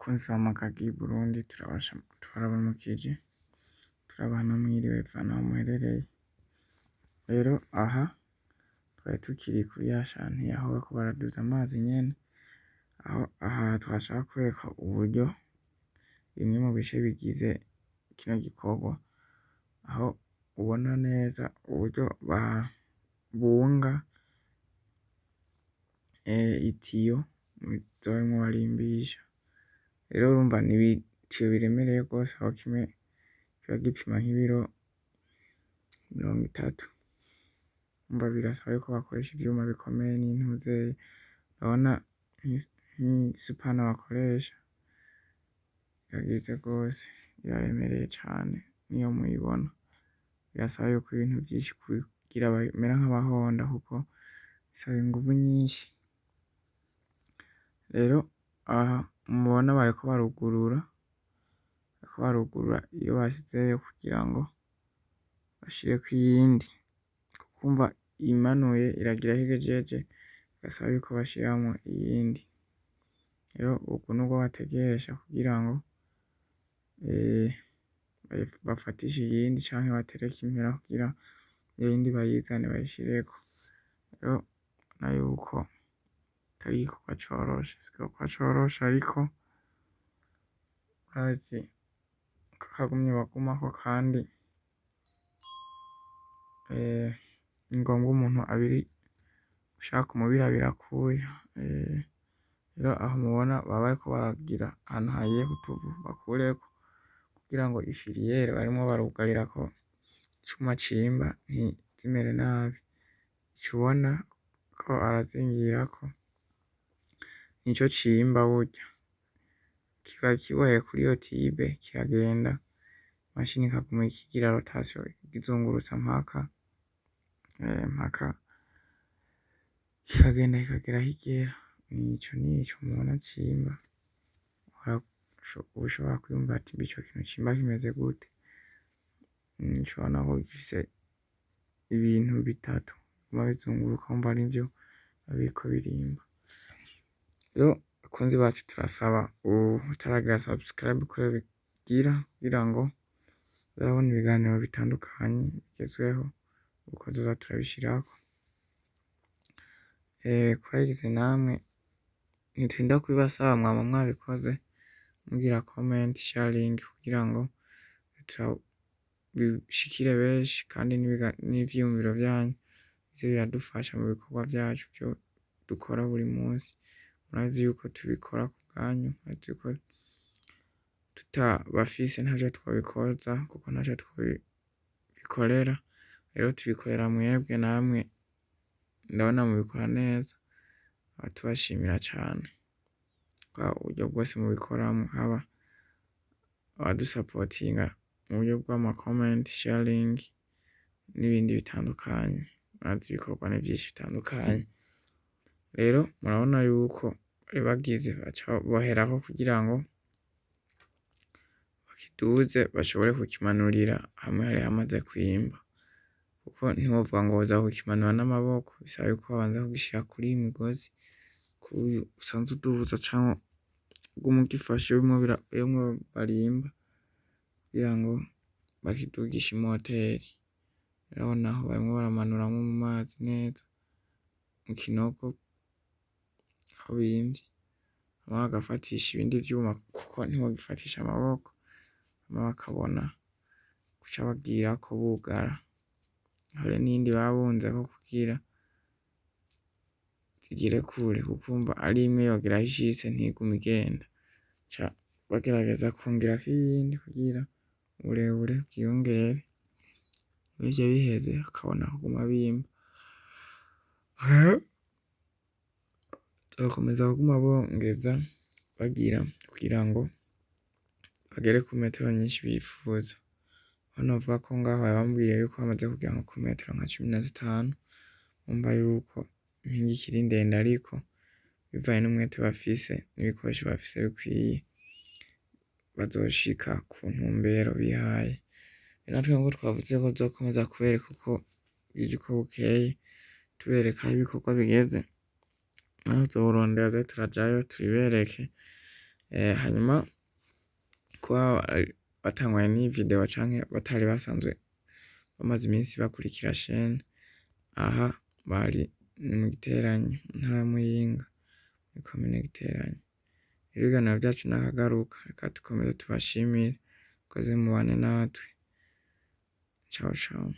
bakunzi b'amagagi Burundi turabaramukije turabana mwiriwe bivana aho muherereye. Rero aha twari tukiri kuri ya shantiye aho bariko baraduza amazi nyene, aho aha twashaka kwereka uburyo bimwe mu bice bigize kino gikorwa, aho ubona neza uburyo babunga itiyo barimwo barimbisha. Rero urumva n'ibitiyo biremereye gose, aho kimwe kiba gipima nk'ibiro 30. Urumva birasaba yuko bakoresha ivyuma bikomeye n'intuzeye, urabona nk'isupana bakoresha iragize gose, iraremereye cane niyo muyibona. Birasaba yuko ibintu vyinshi kugira bamera nk'abahonda kuko bisaba inguvu nyinshi. Rero aha mubona bariko barugurura iyo basizeyo kugira ngo bashireko iyindi, kuko umva imanuye iragira aho igejeje bigasaba yuko bashiramwo iyindi. Rero uku nibwo bategesha kugira ngo bafatishe iyindi canke batereke impera kugira iyindi bayizane bayishireko. Rero urabona yuko atari igikorwa coroshe, si igikorwa coroshe, ariko urazi ko kagumye bagumako kandi ni ngombwa umuntu ushaka umubira birakuya. Rero aho mubona baba bariko baragira ahantu hagiye kutuvu bakureko kugira ngo ifiriyere barimwo barugarirako icuma cimba ntizimere nabi. Ico ubona ko arazingirako nico cimba burya, kiba kiboheye kuri iyo tibe kiragenda, imashini ikaguma ikigira rotation ikizungurutsa mpaka kikagenda kikagera aho igera. Nico mubona cimba. Ushobora kwiyumvira ati ico kintu cimba kimeze gute? Ico ubona ko gifise ibintu bitatu biguma bizunguruka wumva nivyo biba biriko birimba. Rero bakunzi bacu turasaba utaragira subscribe ko yobigira kugira ngo uzabone ibiganiro bitandukanye bigezweho uko tuza turabishirako. Kwahirize namwe ntiturinda kubibasaba, mwama mwabikoze mugira comment, sharing kugira ngo bishikire benshi, kandi n'ivyiyumviro vyanyu bize biradufasha mu bikorwa vyacu vyo dukora buri munsi. Murazi yuko tubikora ku bwanyu, murazi yuko tutabafise ntaco twobikoza kuko ntaco twobikorera. Rero tubikorera mwebwe, namwe ndabona mubikora neza, tubashimira cane bwa buryo bwose mubikoramwo, haba abadusapotinga mu buryo bw'ama comment, sharing n'ibindi bitandukanye. Murazi ibikorwa ni vyinshi bitandukanye. Rero murabona yuko bari bagize baca boherako kugira ngo bakiduze bashobore kukimanurira hamwe hari hamaze kwimba, kuko ntiwovuga ngo woza kukimanura n'amaboko, bisaba yuko babanza kugishira kuri iyi migozi usanzwe uduza, canke ugume ugifashe urimwo barimba kugira ngo bakidugishe imoteri. Urabona aho barimwo baramanuramwo mu mazi neza mu kinogo aho bimvye, hama bagafatisha ibindi vyuma kuko ntiwogifatisha amaboko, hama bakabona guca bagirako bugara. Hari n'iyindi baba bunzeko kugira zigere kure, kuko urumva ari imwe yogera aho ishitse ntigume igenda, baca bagerageza kwongerako iyindi kugira uburebure bwiyongere. Ivyo biheze bakabona kuguma bimba. Bakomeza kuguma bongeza bagira kugira ngo bagere ku metero nyinshi bifuza. Aho novuga ko ngaho bari bambwiye yuko bamaze kugera nko ku metero nka 15. Urumva yuko impinga ikiri ndende, ariko bivanye n'umwete bafise n'ibikoresho bafise bikwiye bazoshika ku ntumbero bihaye. Natwe nkuko twavuze ko tuzokomeza kubereka uko bwije uko bukeye, tubereka aho ibikorwa bigeze, naho tuzoburondera tuze turajayo tubibereke. hanyuma kuba batanguranye n'iyi video canke batari basanzwe bamaze iminsi bakurikira chaîne, aha bari ni mu Giteranyi mu ntara ya Muyinga muri komine Giteranyi. Rero ibiganiro vyacu nakagaruka, reka dukomeze tubashimire, mukomeze mubane natwe. Ciao ciao.